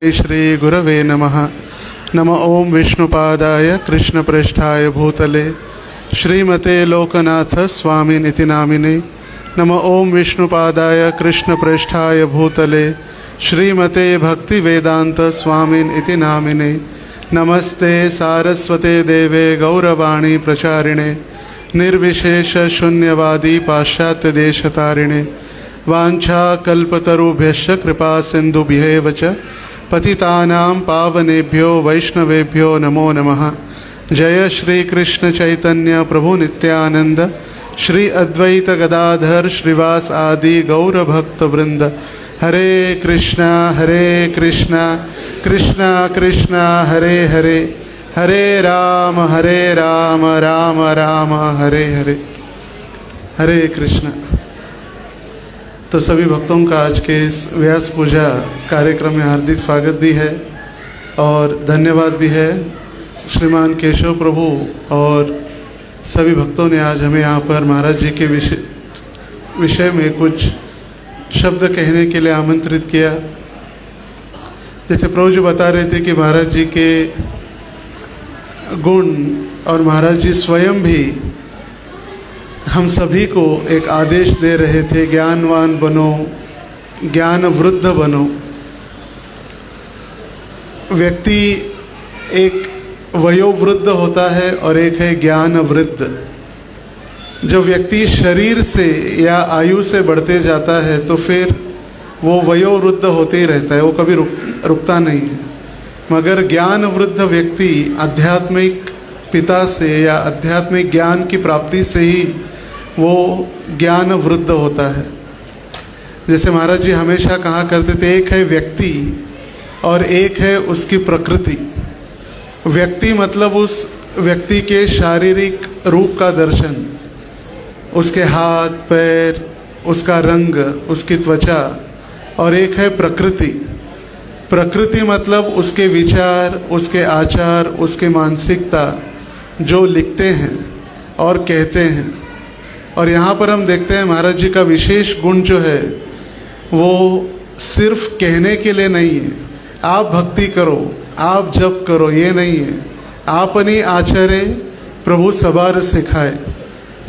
श्री गुरवे नमः। नम ओं विष्णुपादाय कृष्णप्रेष्ठाय भूतले श्रीमते लोकनाथ स्वामिनिति नामिने। नम ओं विष्णुपादाय कृष्णप्रेष्ठाय भूतले श्रीमते भक्तिवेदांत स्वामिनिति नामिने। नमस्ते सारस्वते देवे गौरवाणी प्रचारिणे निर्विशेष शून्यवादी पाश्चात्य देशतारिणे। वाञ्छाकल्पतरुभ्यश्च कृपा सिन्धुभ्येव च पतितानां पावनेभ्यो वैष्णवेभ्यो नमो नमः। जय श्री कृष्ण चैतन्य प्रभु नित्यानंद श्री अद्वैत गदाधर श्रीवास आदि गौर भक्त वृंद। हरे कृष्णा कृष्णा कृष्णा हरे हरे, हरे राम राम राम हरे हरे। हरे कृष्ण। तो सभी भक्तों का आज के इस व्यास पूजा कार्यक्रम में हार्दिक स्वागत भी है और धन्यवाद भी है। श्रीमान केशव प्रभु और सभी भक्तों ने आज हमें यहाँ पर महाराज जी के विषय में कुछ शब्द कहने के लिए आमंत्रित किया। जैसे प्रभु जी बता रहे थे कि महाराज जी के गुण और महाराज जी स्वयं भी हम सभी को एक आदेश दे रहे थे, ज्ञानवान बनो, ज्ञान वृद्ध बनो। व्यक्ति एक वयोवृद्ध होता है और एक है ज्ञान वृद्ध। जब व्यक्ति शरीर से या आयु से बढ़ते जाता है तो फिर वो वयोवृद्ध होते ही रहता है, वो कभी रुकता नहीं है। मगर ज्ञान वृद्ध व्यक्ति आध्यात्मिक पिता से या आध्यात्मिक ज्ञान की प्राप्ति से ही वो ज्ञान वृद्ध होता है। जैसे महाराज जी हमेशा कहा करते थे, एक है व्यक्ति और एक है उसकी प्रकृति। व्यक्ति मतलब उस व्यक्ति के शारीरिक रूप का दर्शन, उसके हाथ पैर, उसका रंग, उसकी त्वचा। और एक है प्रकृति। प्रकृति मतलब उसके विचार, उसके आचार, उसके मानसिकता, जो लिखते हैं और कहते हैं। और यहाँ पर हम देखते हैं महाराज जी का विशेष गुण जो है वो सिर्फ कहने के लिए नहीं है, आप भक्ति करो, आप जप करो, ये नहीं है। आपनी आचरे प्रभु सबार सिखाए।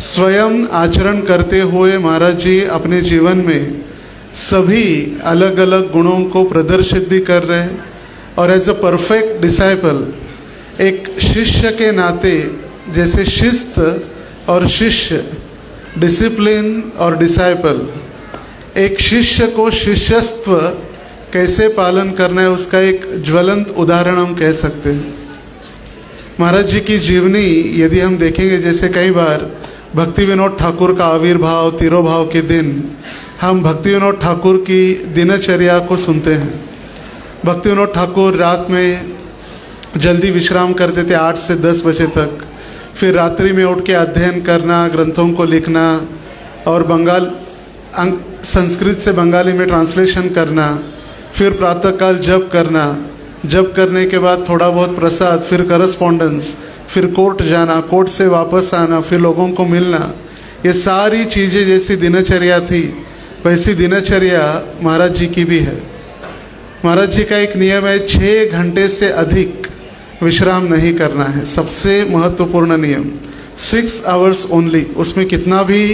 स्वयं आचरण करते हुए महाराज जी अपने जीवन में सभी अलग अलग गुणों को प्रदर्शित भी कर रहे हैं। और एज अ परफेक्ट डिसाइपल, एक शिष्य के नाते, जैसे शिस्त और शिष्य, डिसिप्लिन और डिसाइपल, एक शिष्य को शिष्यत्व कैसे पालन करना है उसका एक ज्वलंत उदाहरण हम कह सकते हैं। महाराज जी की जीवनी यदि हम देखेंगे, जैसे कई बार भक्ति विनोद ठाकुर का आविर्भाव, तिरोभाव के दिन हम भक्ति विनोद ठाकुर की दिनचर्या को सुनते हैं। भक्ति विनोद ठाकुर रात में जल्दी विश्राम करते थे 8 से 10 बजे तक। फिर रात्रि में उठ के अध्ययन करना, ग्रंथों को लिखना और संस्कृत से बंगाली में ट्रांसलेशन करना। फिर प्रातःकाल जप करना, जप करने के बाद थोड़ा बहुत प्रसाद, फिर करस्पॉन्डेंस, फिर कोर्ट जाना, कोर्ट से वापस आना, फिर लोगों को मिलना। ये सारी चीज़ें जैसी दिनचर्या थी वैसी दिनचर्या महाराज जी की भी है। महाराज जी का एक नियम है, 6 घंटे से अधिक विश्राम नहीं करना है। सबसे महत्वपूर्ण नियम 6 आवर्स ओनली। उसमें कितना भी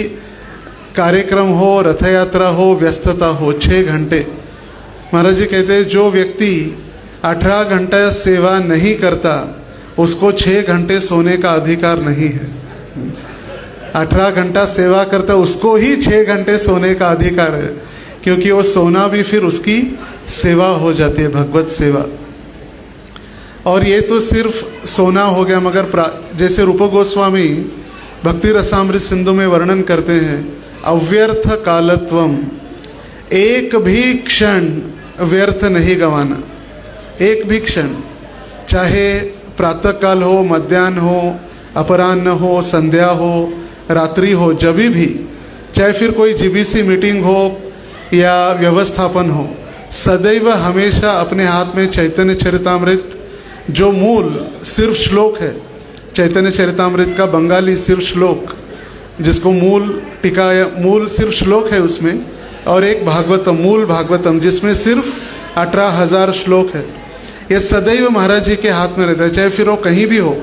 कार्यक्रम हो, रथ यात्रा हो, व्यस्तता हो, 6 घंटे। महाराज जी कहते हैं जो व्यक्ति 18 घंटा सेवा नहीं करता उसको 6 घंटे सोने का अधिकार नहीं है। 18 घंटा सेवा करता उसको ही 6 घंटे सोने का अधिकार है, क्योंकि वो सोना भी फिर उसकी सेवा हो जाती है, भगवत सेवा। और ये तो सिर्फ सोना हो गया, मगर जैसे रूप गोस्वामी भक्ति रसामृत सिंधु में वर्णन करते हैं, अव्यर्थ कालत्वम, एक भी क्षण व्यर्थ नहीं गंवाना। एक भी क्षण, चाहे प्रातःकाल हो, मध्याह्न हो, अपराह्न हो, संध्या हो, रात्रि हो, जब भी, चाहे फिर कोई जीबीसी मीटिंग हो या व्यवस्थापन हो, सदैव हमेशा अपने हाथ में चैतन्य चरितामृत, जो मूल सिर्फ श्लोक है, चैतन्य चरितामृत का बंगाली सिर्फ श्लोक, जिसको मूल टीका, मूल सिर्फ श्लोक है उसमें, और एक भागवतम, मूल भागवतम, जिसमें सिर्फ 18,000 श्लोक है। ये सदैव महाराज जी के हाथ में रहता है, चाहे फिर वो कहीं भी हो,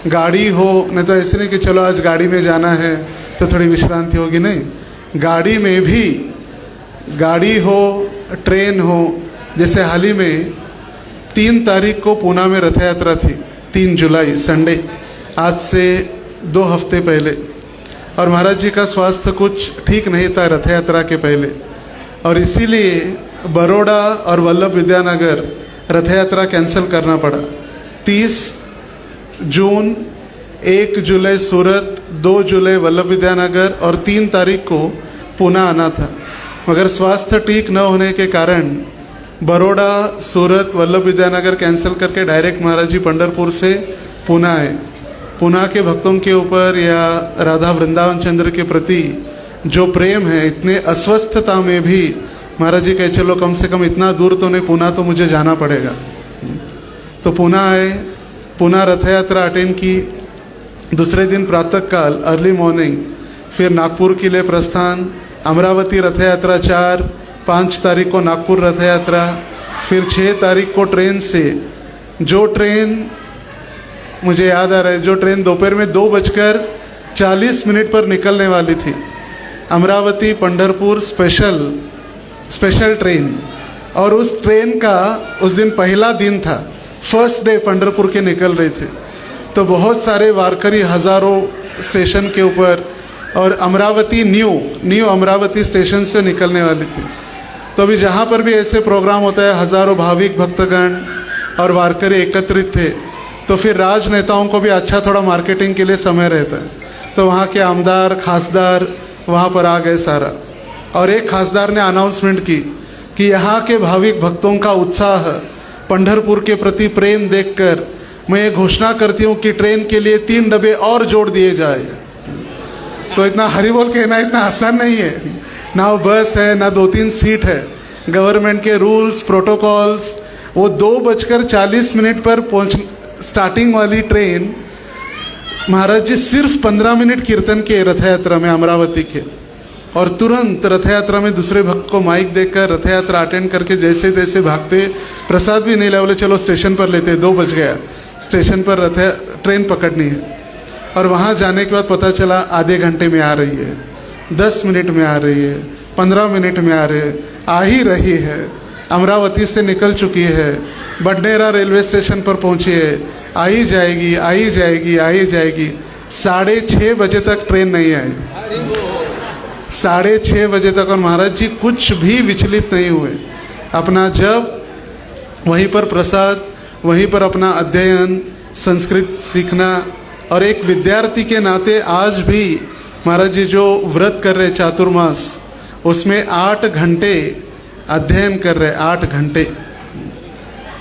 गाड़ी हो, नहीं तो ऐसे नहीं कि चलो आज गाड़ी में जाना है तो थोड़ी विश्रांति होगी, नहीं, गाड़ी में भी, गाड़ी हो, ट्रेन हो। जैसे हाल ही में 3 तारीख को पूना में रथ यात्रा थी, 3 जुलाई संडे, आज से 2 हफ्ते पहले, और महाराज जी का स्वास्थ्य कुछ ठीक नहीं था रथ यात्रा के पहले, और इसीलिए बड़ौदा और वल्लभ विद्यानगर रथ यात्रा कैंसिल करना पड़ा। 30 जून, 1 जुलाई सूरत, 2 जुलाई वल्लभ विद्यानगर और 3 तारीख को पूना आना था, मगर स्वास्थ्य ठीक न होने के कारण बड़ौदा, सूरत, वल्लभ विद्यानगर कैंसिल करके डायरेक्ट महाराज जी पंढरपुर से पूना आए। पूना के भक्तों के ऊपर या राधा वृंदावन चंद्र के प्रति जो प्रेम है, इतने अस्वस्थता में भी महाराज जी कहे चलो कम से कम इतना दूर तो नहीं, पूना तो मुझे जाना पड़ेगा। तो पूना आए, पूना रथ यात्रा अटेंड की। दूसरे दिन प्रातःकाल अर्ली मॉर्निंग फिर नागपुर के लिए प्रस्थान, अमरावती रथ यात्रा 4, 5 तारीख को नागपुर रथ यात्रा, फिर 6 तारीख को ट्रेन से, जो ट्रेन मुझे याद आ रहा है, जो ट्रेन दोपहर में 2:40 पर निकलने वाली थी, अमरावती पंढरपुर स्पेशल ट्रेन, और उस ट्रेन का उस दिन पहला दिन था, फर्स्ट डे पंढरपुर के निकल रहे थे। तो बहुत सारे वारकरी हज़ारों स्टेशन के ऊपर, और अमरावती न्यू अमरावती स्टेशन से निकलने वाली थी। तो अभी जहाँ पर भी ऐसे प्रोग्राम होता है, हज़ारों भाविक भक्तगण और वारकरी एकत्रित थे, तो फिर राजनेताओं को भी अच्छा थोड़ा मार्केटिंग के लिए समय रहता है। तो वहाँ के आमदार, खासदार वहाँ पर आ गए सारा, और एक खासदार ने अनाउंसमेंट की कि यहाँ के भाविक भक्तों का उत्साह, पंढरपुर के प्रति प्रेम देखकर मैं ये घोषणा करती हूँ कि ट्रेन के लिए 3 डब्बे और जोड़ दिए जाए। तो इतना हरी बोल कहना इतना आसान नहीं है, ना वो बस है ना 2-3 सीट है। गवर्नमेंट के रूल्स प्रोटोकॉल्स, वो 2:40 पर स्टार्टिंग वाली ट्रेन, महाराज जी सिर्फ 15 मिनट कीर्तन के रथ यात्रा में अमरावती के, और तुरंत रथ यात्रा में दूसरे भक्त को माइक देकर रथ यात्रा अटेंड करके जैसे तैसे भागते, प्रसाद भी नहीं ले, बोले चलो स्टेशन पर लेते, 2 बज गया, स्टेशन पर ट्रेन पकड़नी है। और वहाँ जाने के बाद पता चला आधे घंटे में आ रही है, 10 मिनट में आ रही है, 15 मिनट में आ ही रही है, अमरावती से निकल चुकी है, बडनेरा रेलवे स्टेशन पर पहुँची है, आई जाएगी 6:30 बजे तक ट्रेन नहीं आई, 6:30 बजे तक। और महाराज जी कुछ भी विचलित नहीं हुए, अपना जप, वहीं पर प्रसाद, वहीं पर अपना अध्ययन, संस्कृत सीखना। और एक विद्यार्थी के नाते आज भी महाराज जी जो व्रत कर रहे चातुर्मास, उसमें 8 घंटे अध्ययन कर रहे, 8 घंटे।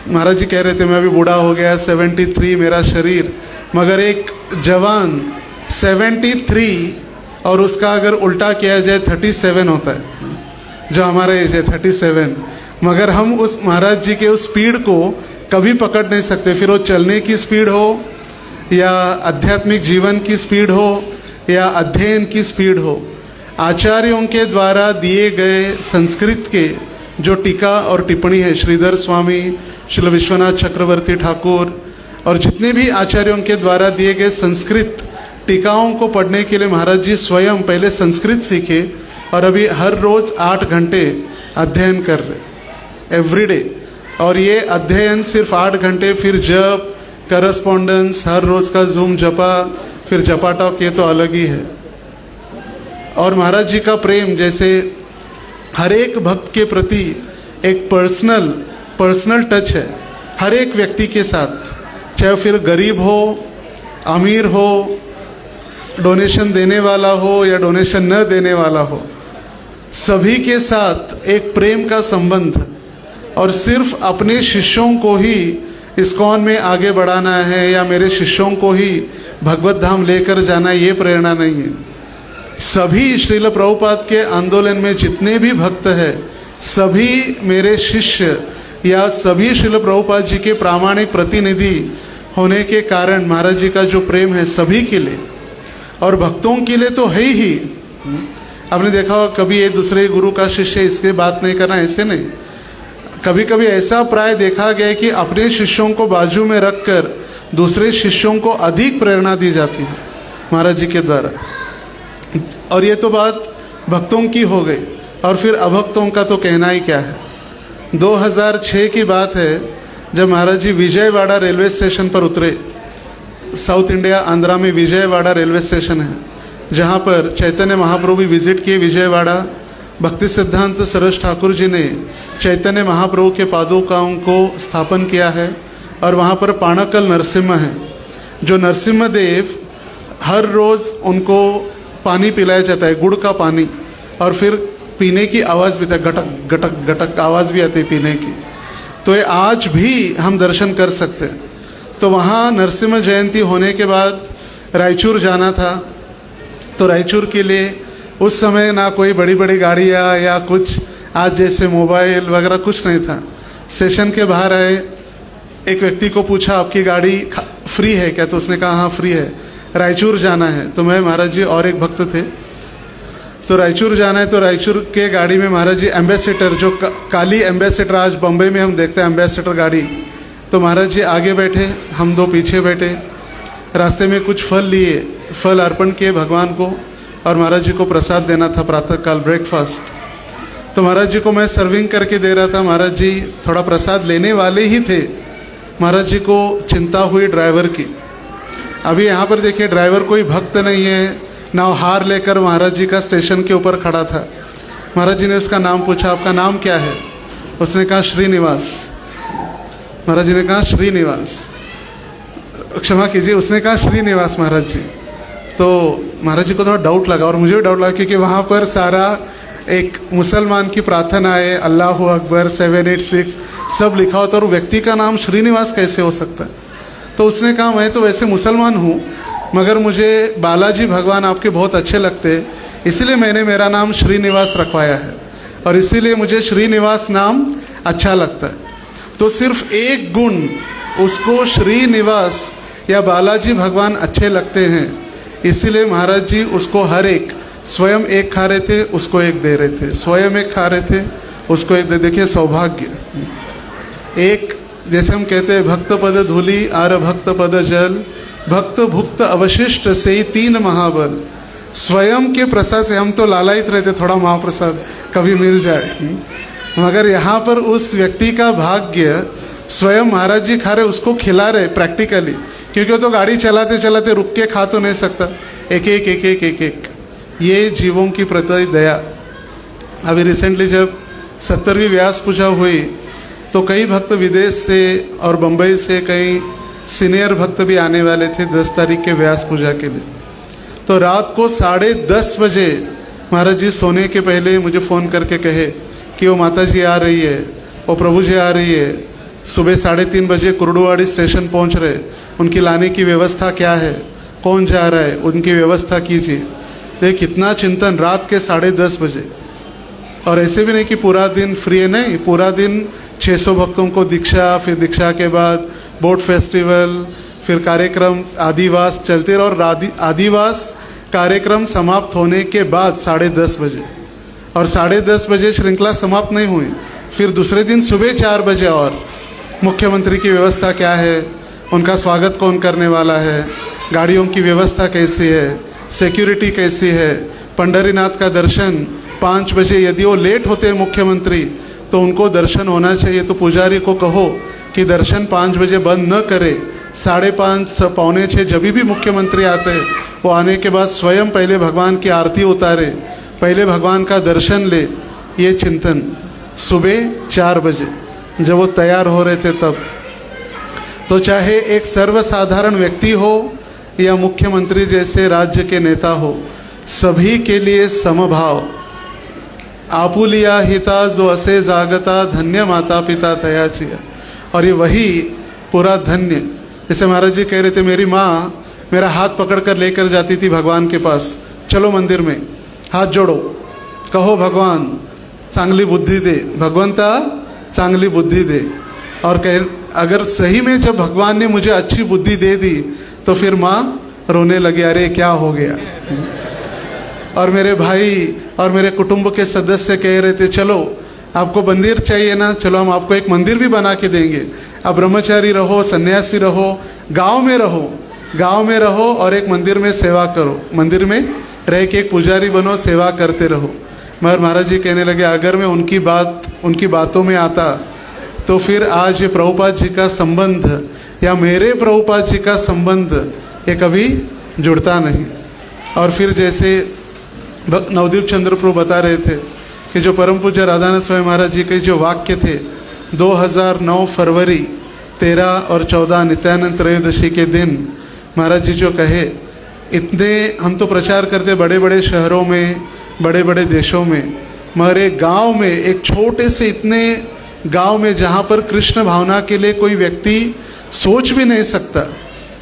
महाराज जी कह रहे थे मैं अभी बूढ़ा हो गया, 73 मेरा शरीर, मगर एक जवान 73 और उसका अगर उल्टा किया जाए 37 होता है, जो हमारा एज है 37, मगर हम उस महाराज जी के उस स्पीड को कभी पकड़ नहीं सकते। फिर वो चलने की स्पीड हो या आध्यात्मिक जीवन की स्पीड हो या अध्ययन की स्पीड हो, आचार्यों के द्वारा दिए गए संस्कृत के जो टीका और टिप्पणी है, श्रीधर स्वामी, श्री विश्वनाथ चक्रवर्ती ठाकुर और जितने भी आचार्यों के द्वारा दिए गए संस्कृत टीकाओं को पढ़ने के लिए महाराज जी स्वयं पहले संस्कृत सीखे, और अभी हर रोज़ 8 घंटे अध्ययन कर रहे एवरीडे। और ये अध्ययन सिर्फ 8 घंटे, फिर जप, करस्पॉन्डेंस, हर रोज़ का जूम जपा, फिर जपा टॉक, ये तो अलग ही है। और महाराज जी का प्रेम जैसे हर एक भक्त के प्रति एक पर्सनल टच है, हर एक व्यक्ति के साथ, चाहे फिर गरीब हो, अमीर हो, डोनेशन देने वाला हो या डोनेशन न देने वाला हो, सभी के साथ एक प्रेम का संबंध। और सिर्फ अपने शिष्यों को ही इस्कॉन में आगे बढ़ाना है या मेरे शिष्यों को ही भगवत धाम लेकर जाना, ये प्रेरणा नहीं है। सभी श्रील प्रभुपाद के आंदोलन में जितने भी भक्त हैं, सभी मेरे शिष्य या सभी श्रील प्रभुपाद जी के प्रामाणिक प्रतिनिधि होने के कारण महाराज जी का जो प्रेम है सभी के लिए और भक्तों के लिए तो है ही। आपने देखा हो कभी एक दूसरे गुरु का शिष्य इसके बात नहीं करना, ऐसे नहीं। कभी कभी ऐसा प्राय देखा गया है कि अपने शिष्यों को बाजू में रखकर दूसरे शिष्यों को अधिक प्रेरणा दी जाती है महाराज जी के द्वारा। और ये तो बात भक्तों की हो गई, और फिर अभक्तों का तो कहना ही क्या है। 2006 की बात है जब महाराज जी विजयवाड़ा रेलवे स्टेशन पर उतरे। साउथ इंडिया आंध्रा में विजयवाड़ा रेलवे स्टेशन है, जहाँ पर चैतन्य महाप्रभु भी विजिट किए विजयवाड़ा। भक्ति सिद्धांत सरस ठाकुर जी ने चैतन्य महाप्रभु के पादुकाओं को स्थापन किया है, और वहाँ पर पाणकल नरसिम्हा है, जो नरसिम्हा देव हर रोज़ उनको पानी पिलाया जाता है, गुड़ का पानी, और फिर पीने की आवाज़ भी था, गटक गटक गटक आवाज़ भी आती है पीने की। तो ये आज भी हम दर्शन कर सकते हैं। तो वहाँ नरसिम्हा जयंती होने के बाद रायचूर जाना था। तो रायचूर के लिए उस समय ना कोई बड़ी बड़ी गाड़ियाँ या कुछ आज जैसे मोबाइल वगैरह कुछ नहीं था। स्टेशन के बाहर आए, एक व्यक्ति को पूछा आपकी गाड़ी फ्री है क्या? तो उसने कहा हाँ फ्री है, रायचूर जाना है। तो मैं महाराज जी और एक भक्त थे, तो रायचूर जाना है। तो रायचूर के गाड़ी में महाराज जी एम्बेसडर, जो काली एम्बेसडर आज बम्बई में हम देखते हैं एम्बेसडर गाड़ी, तो महाराज जी आगे बैठे, हम दो पीछे बैठे। रास्ते में कुछ फल लिए, फल अर्पण किए भगवान को, और महाराज जी को प्रसाद देना था प्रातःकाल ब्रेकफास्ट। तो महाराज जी को मैं सर्विंग करके दे रहा था। महाराज जी थोड़ा प्रसाद लेने वाले ही थे। महाराज जी को चिंता हुई ड्राइवर की। अभी यहाँ पर देखिए ड्राइवर कोई भक्त नहीं है ना, हार लेकर महाराज जी का स्टेशन के ऊपर खड़ा था। महाराज जी ने उसका नाम पूछा, आपका नाम क्या है? उसने कहा श्रीनिवास। महाराज जी ने कहा श्रीनिवास, क्षमा कीजिए, उसने कहा श्रीनिवास महाराज जी। तो महाराज जी को थोड़ा डाउट लगा, और मुझे भी डाउट लगा, क्योंकि वहाँ पर सारा एक मुसलमान की प्रार्थना है, अल्लाह अकबर 786 सब लिखा होता है, और व्यक्ति का नाम श्रीनिवास कैसे हो सकता है? तो उसने कहा मैं तो वैसे मुसलमान हूँ, मगर मुझे बालाजी भगवान आपके बहुत अच्छे लगते हैं, इसीलिए मैंने मेरा नाम श्रीनिवास रखवाया है, और इसीलिए मुझे श्रीनिवास नाम अच्छा लगता है। तो सिर्फ एक गुण, उसको श्रीनिवास या बालाजी भगवान अच्छे लगते हैं, इसीलिए महाराज जी उसको हर एक, स्वयं एक खा रहे थे उसको एक दे रहे थे, स्वयं एक खा रहे थे उसको एक दे। देखिए सौभाग्य, एक जैसे हम कहते हैं भक्त पद धूलि आर भक्त पद जल, भक्त भुक्त अवशिष्ट से ही 3 महाबल। स्वयं के प्रसाद से हम तो लालायित रहते, थोड़ा महाप्रसाद कभी मिल जाए, मगर यहाँ पर उस व्यक्ति का भाग्य स्वयं महाराज जी खा रहे, उसको खिला रहे प्रैक्टिकली, क्योंकि वो तो गाड़ी चलाते चलाते रुक के खा तो नहीं सकता, एक एक एक एक एक एक। ये जीवों की प्रति दया। अभी रिसेंटली जब 70वीं व्यास पूजा हुई, तो कई भक्त विदेश से और बम्बई से कई सीनियर भक्त भी आने वाले थे 10 तारीख के व्यास पूजा के लिए। तो रात को 10:30 बजे महाराज जी सोने के पहले मुझे फ़ोन करके कहे कि वो माता जी आ रही है, वो प्रभु जी आ रही है, सुबह 3:30 बजे कुर्डुवाड़ी स्टेशन पहुंच रहे, उनकी लाने की व्यवस्था क्या है, कौन जा रहा है, उनकी व्यवस्था कीजिए। देख कितना चिंतन, रात के 10:30 बजे। और ऐसे भी नहीं कि पूरा दिन फ्री है, नहीं, पूरा दिन 600 भक्तों को दीक्षा, फिर दीक्षा के बाद बोट फेस्टिवल, फिर कार्यक्रम आदिवास चलते रहे, और आदिवास कार्यक्रम समाप्त होने के बाद 10:30 बजे, और 10:30 बजे श्रृंखला समाप्त नहीं हुई, फिर दूसरे दिन सुबह 4 बजे और मुख्यमंत्री की व्यवस्था क्या है, उनका स्वागत कौन करने वाला है, गाड़ियों की व्यवस्था कैसी है, सिक्योरिटी कैसी है, पंढरीनाथ का दर्शन 5 बजे, यदि वो लेट होते हैं मुख्यमंत्री तो उनको दर्शन होना चाहिए, तो पुजारी को कहो कि दर्शन 5 बजे बंद न करे, 5:30 पौने 6 जब भी मुख्यमंत्री आते हैं वो आने के बाद स्वयं पहले भगवान की आरती उतारे, पहले भगवान का दर्शन ले। ये चिंतन सुबह 4 बजे जब वो तैयार हो रहे थे तब। तो चाहे एक सर्वसाधारण व्यक्ति हो या मुख्यमंत्री जैसे राज्य के नेता हो, सभी के लिए समभाव। आपुलिया हिता जो असे जागता, धन्य माता पिता तयाचिया। और ये वही पूरा धन्य, जैसे महाराज जी कह रहे थे, मेरी माँ मेरा हाथ पकड़ कर लेकर जाती थी भगवान के पास, चलो मंदिर में, हाथ जोड़ो, कहो भगवान चांगली बुद्धि दे, भगवंता चांगली बुद्धि दे। और कह अगर सही में जब भगवान ने मुझे अच्छी बुद्धि दे दी तो फिर माँ रोने लगी, अरे क्या हो गया। और मेरे भाई और मेरे कुटुंब के सदस्य कह रहे थे, चलो आपको मंदिर चाहिए ना, चलो हम आपको एक मंदिर भी बना के देंगे। आप ब्रह्मचारी रहो, सन्यासी रहो, गांव में रहो और एक मंदिर में सेवा करो, मंदिर में रह के एक पुजारी बनो, सेवा करते रहो। मगर महाराज जी कहने लगे अगर मैं उनकी बातों में आता तो फिर आज ये प्रभुपाद जी का संबंध या मेरे प्रभुपाद जी का संबंध ये कभी जुड़ता नहीं। और फिर जैसे नवदीप चंद्र प्रभु बता रहे थे कि जो परम पूज्य राधानंद स्वामी महाराज जी के जो वाक्य थे 2009 फरवरी 13 और 14 नित्यानंद त्रयोदशी के दिन महाराज जी जो कहे, इतने हम तो प्रचार करते बड़े बड़े शहरों में, बड़े बड़े देशों में, मगर एक गाँव में, एक छोटे से इतने गांव में जहाँ पर कृष्ण भावना के लिए कोई व्यक्ति सोच भी नहीं सकता,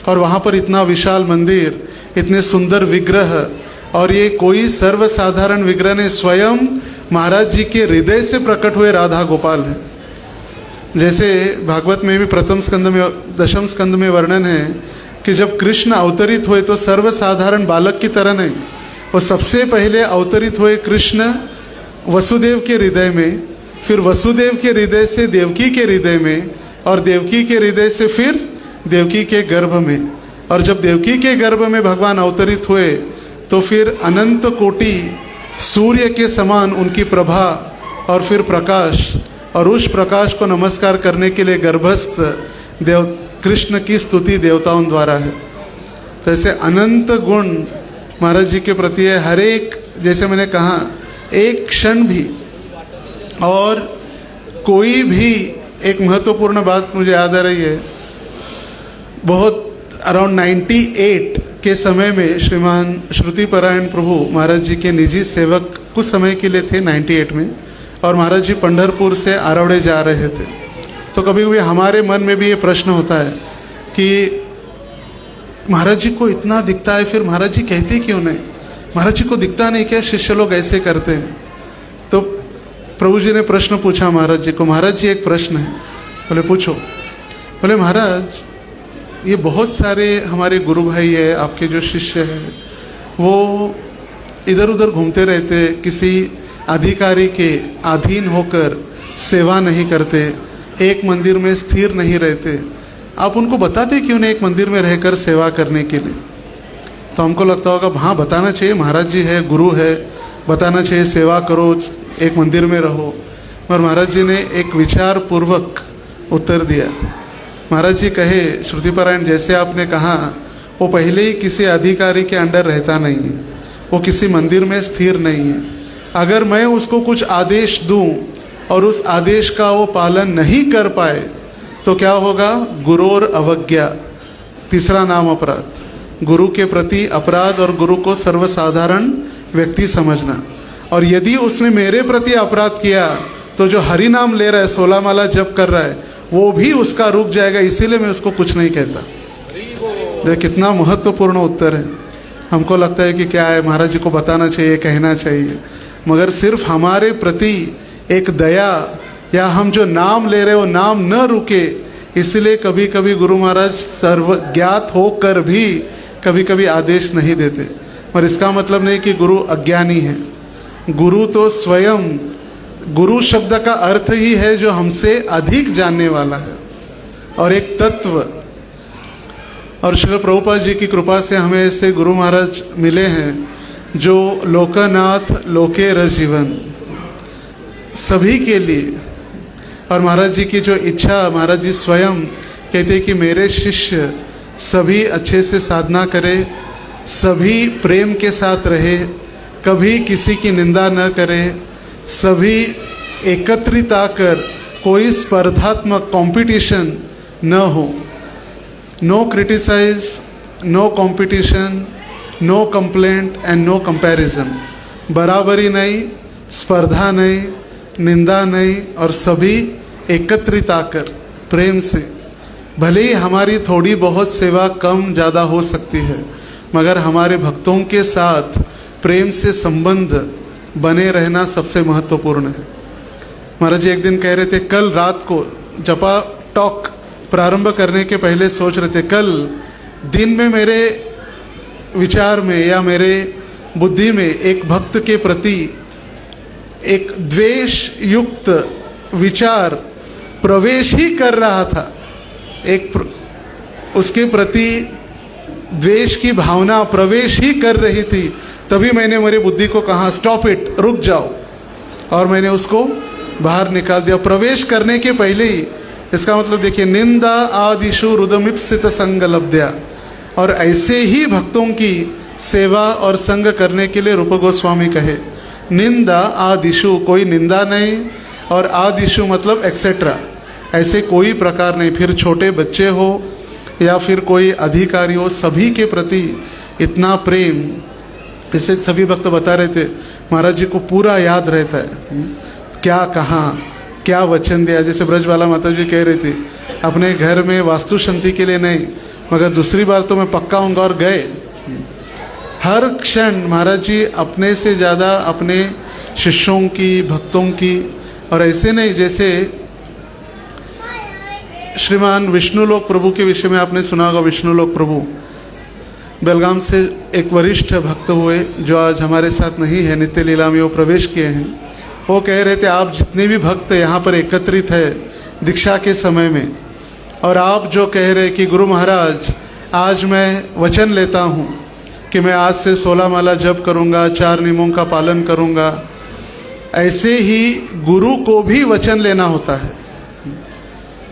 और वहाँ पर इतना विशाल मंदिर, इतने सुंदर विग्रह, और ये कोई सर्वसाधारण विग्रह नहीं, स्वयं महाराज जी के हृदय से प्रकट हुए राधा गोपाल है। जैसे भागवत में भी प्रथम स्कंद में, दशम स्कंद में वर्णन है कि जब कृष्ण अवतरित हुए तो सर्वसाधारण बालक की तरह नहीं, वो सबसे पहले अवतरित हुए कृष्ण वसुदेव के हृदय में, फिर वसुदेव के हृदय से देवकी के हृदय में, और देवकी के हृदय से फिर देवकी के गर्भ में। और जब देवकी के गर्भ में भगवान अवतरित हुए तो फिर अनंत कोटि सूर्य के समान उनकी प्रभा और फिर प्रकाश, और उस प्रकाश को नमस्कार करने के लिए गर्भस्थ देव कृष्ण की स्तुति देवताओं द्वारा है। तो ऐसे अनंत गुण महाराज जी के प्रति है। हर एक, जैसे मैंने कहा, एक क्षण भी और कोई भी, एक महत्वपूर्ण बात मुझे याद आ रही है, बहुत अराउंड 98 के समय में श्रीमान श्रुति परायण प्रभु महाराज जी के निजी सेवक कुछ समय के लिए थे 98 में, और महाराज जी पंढरपुर से आरवड़े जा रहे थे। तो कभी कभी हमारे मन में भी ये प्रश्न होता है कि महाराज जी को इतना दिखता है, फिर महाराज जी कहते क्यों नहीं, महाराज जी को दिखता नहीं क्या, शिष्य लोग ऐसे करते हैं। तो प्रभु जी ने प्रश्न पूछा महाराज जी को, महाराज जी एक प्रश्न है। बोले पूछो। बोले महाराज ये बहुत सारे हमारे गुरु भाई है, आपके जो शिष्य हैं, वो इधर उधर घूमते रहते, किसी अधिकारी के अधीन होकर सेवा नहीं करते, एक मंदिर में स्थिर नहीं रहते, आप उनको बताते क्यों नहीं एक मंदिर में रहकर सेवा करने के लिए। तो हमको लगता होगा हाँ बताना चाहिए, महाराज जी है, गुरु है, बताना चाहिए सेवा करो, एक मंदिर में रहो। मगर महाराज जी ने एक विचार पूर्वक उत्तर दिया। महाराज जी कहे, श्रुति पारायण जैसे आपने कहा, वो पहले ही किसी अधिकारी के अंडर रहता नहीं है, वो किसी मंदिर में स्थिर नहीं है। अगर मैं उसको कुछ आदेश दूं और उस आदेश का वो पालन नहीं कर पाए तो क्या होगा, गुरोर अवज्ञा, तीसरा नाम अपराध, गुरु के प्रति अपराध और गुरु को सर्वसाधारण व्यक्ति समझना। और यदि उसने मेरे प्रति अपराध किया तो जो हरि नाम ले रहा है, 16 माला जप कर रहा है, वो भी उसका रुक जाएगा, इसीलिए मैं उसको कुछ नहीं कहता। देख कितना महत्वपूर्ण उत्तर है। हमको लगता है कि क्या है, महाराज जी को बताना चाहिए, कहना चाहिए, मगर सिर्फ हमारे प्रति एक दया, या हम जो नाम ले रहे हो नाम न रुके, इसलिए कभी कभी गुरु महाराज सर्वज्ञात होकर भी कभी कभी आदेश नहीं देते। पर इसका मतलब नहीं कि गुरु अज्ञानी है। गुरु तो स्वयं, गुरु शब्द का अर्थ ही है जो हमसे अधिक जानने वाला है और एक तत्व। और श्री प्रभुपाद जी की कृपा से हमें ऐसे गुरु महाराज मिले हैं जो लोकनाथ लोके रजीवन सभी के लिए। और महाराज जी की जो इच्छा, महाराज जी स्वयं कहते कि मेरे शिष्य सभी अच्छे से साधना करे, सभी प्रेम के साथ रहे, कभी किसी की निंदा न करे, सभी एकत्रित आकर कोई स्पर्धात्मक कंपटीशन न हो, no criticise, no competition, no complaint and no comparison, बराबरी नहीं, स्पर्धा नहीं, निंदा नहीं, और सभी एकत्रित आकर प्रेम से, भले ही हमारी थोड़ी बहुत सेवा कम ज़्यादा हो सकती है, मगर हमारे भक्तों के साथ प्रेम से संबंध बने रहना सबसे महत्वपूर्ण है। महाराज जी एक दिन कह रहे थे, कल रात को जपा टॉक प्रारंभ करने के पहले सोच रहे थे, कल दिन में मेरे विचार में या मेरे बुद्धि में एक भक्त के प्रति एक द्वेष युक्त विचार प्रवेश ही कर रहा था, उसके प्रति द्वेष की भावना प्रवेश ही कर रही थी, तभी मैंने मेरी बुद्धि को कहा स्टॉप इट, रुक जाओ, और मैंने उसको बाहर निकाल दिया प्रवेश करने के पहले ही। इसका मतलब देखिए, निंदा आदिशु रुदमिप्सित संग लब्ध्या, और ऐसे ही भक्तों की सेवा और संग करने के लिए रूप गोस्वामी कहे निंदा आदिशु, कोई निंदा नहीं, और आदिशु मतलब एक्सेट्रा, ऐसे कोई प्रकार नहीं। फिर छोटे बच्चे हो या फिर कोई अधिकारी हो, सभी के प्रति इतना प्रेम। जैसे सभी भक्त बता रहे थे, महाराज जी को पूरा याद रहता है क्या कहा, क्या वचन दिया। जैसे ब्रजबाला माता जी कह रही थी, अपने घर में वास्तु शांति के लिए नहीं, मगर दूसरी बार तो मैं पक्का होऊंगा, और गए। हर क्षण महाराज जी अपने से ज़्यादा अपने शिष्यों की, भक्तों की, और ऐसे नहीं जैसे श्रीमान विष्णुलोक प्रभु के विषय में आपने सुना होगा। विष्णुलोक प्रभु बेलगाम से एक वरिष्ठ भक्त हुए जो आज हमारे साथ नहीं है, नित्य लीला में वो प्रवेश किए हैं। वो कह रहे थे, आप जितने भी भक्त यहाँ पर एकत्रित है दीक्षा के समय में, और आप जो कह रहे कि गुरु महाराज आज मैं वचन लेता हूँ कि मैं आज से 16 माला जप करूँगा, 4 नियमों का पालन करूँगा, ऐसे ही गुरु को भी वचन लेना होता है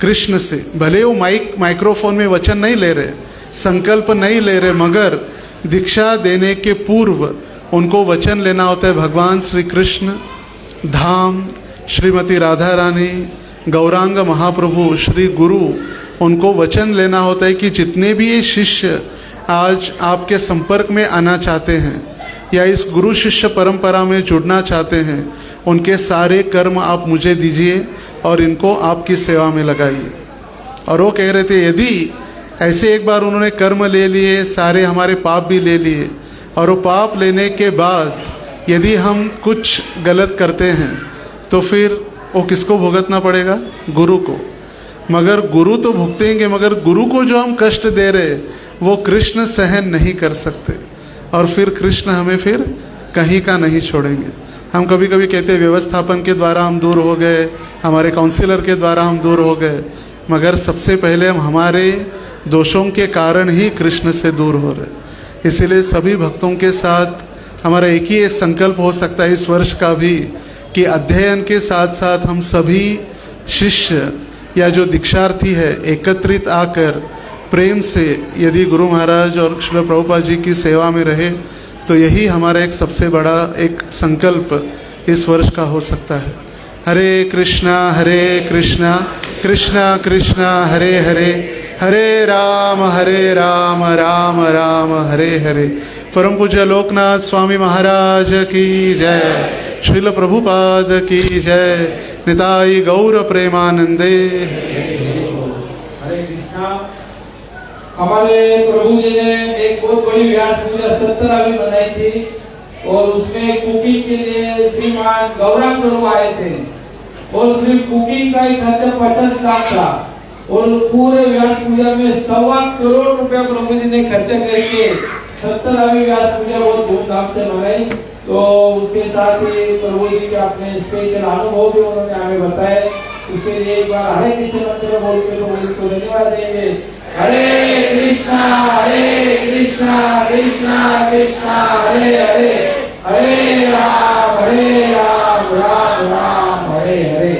कृष्ण से। भले वो माइक्रोफोन में वचन नहीं ले रहे, संकल्प नहीं ले रहे, मगर दीक्षा देने के पूर्व उनको वचन लेना होता है। भगवान श्री कृष्ण, धाम, श्रीमती राधा रानी, गौरांग महाप्रभु, श्री गुरु, उनको वचन लेना होता है कि जितने भी ये शिष्य आज आपके संपर्क में आना चाहते हैं या इस गुरु शिष्य परंपरा में जुड़ना चाहते हैं, उनके सारे कर्म आप मुझे दीजिए और इनको आपकी सेवा में लगाइए। और वो कह रहे थे, यदि ऐसे एक बार उन्होंने कर्म ले लिए, सारे हमारे पाप भी ले लिए, और वो पाप लेने के बाद यदि हम कुछ गलत करते हैं तो फिर वो किसको भुगतना पड़ेगा? गुरु को। मगर गुरु तो भुगतेंगे, मगर गुरु को जो हम कष्ट दे रहे वो कृष्ण सहन नहीं कर सकते, और फिर कृष्ण हमें फिर कहीं का नहीं छोड़ेंगे। हम कभी कभी कहते हैं व्यवस्थापन के द्वारा हम दूर हो गए, हमारे काउंसिलर के द्वारा हम दूर हो गए, मगर सबसे पहले हम हमारे दोषों के कारण ही कृष्ण से दूर हो रहे। इसीलिए सभी भक्तों के साथ हमारा एक ही संकल्प हो सकता है इस वर्ष का भी, कि अध्ययन के साथ साथ हम सभी शिष्य या जो दीक्षार्थी है एकत्रित आकर प्रेम से यदि गुरु महाराज और श्रील प्रभुपाद जी की सेवा में रहे, तो यही हमारा एक सबसे बड़ा एक संकल्प इस वर्ष का हो सकता है। हरे कृष्णा कृष्णा कृष्णा हरे हरे, हरे राम राम राम हरे हरे। परम पूज्य लोकनाथ स्वामी महाराज की जय, श्रील प्रभुपाद की जय, निताई गौर प्रेमानंदे। हरे कृष्णा। हमारे प्रभु जी ने एक बहुत बड़ी व्यास पूजा 70वीं बनाई थी, और उसमें कुकिंग के लिए श्रीमान गौरांग प्रभु आए थे, और सिर्फ कुकिंग का ही खर्चा 50 लाख था, और पूरे व्यास पूजा में 1.25 करोड़ रुपया प्रभु जी ने खर्चा करके 70वीं व्यास पूजा बहुत धूमधाम से मनाई। तो उसके साथ ही प्रभु जी के अपने स्पेशल अनुभव भी उन्होंने हमें बताए। उसके लिए एक बार हरे कृष्ण मंत्र बोल के प्रभु जी को धन्यवाद देंगे। हरे कृष्णा कृष्णा कृष्णा हरे हरे, हरे राम राम राम हरे हरे।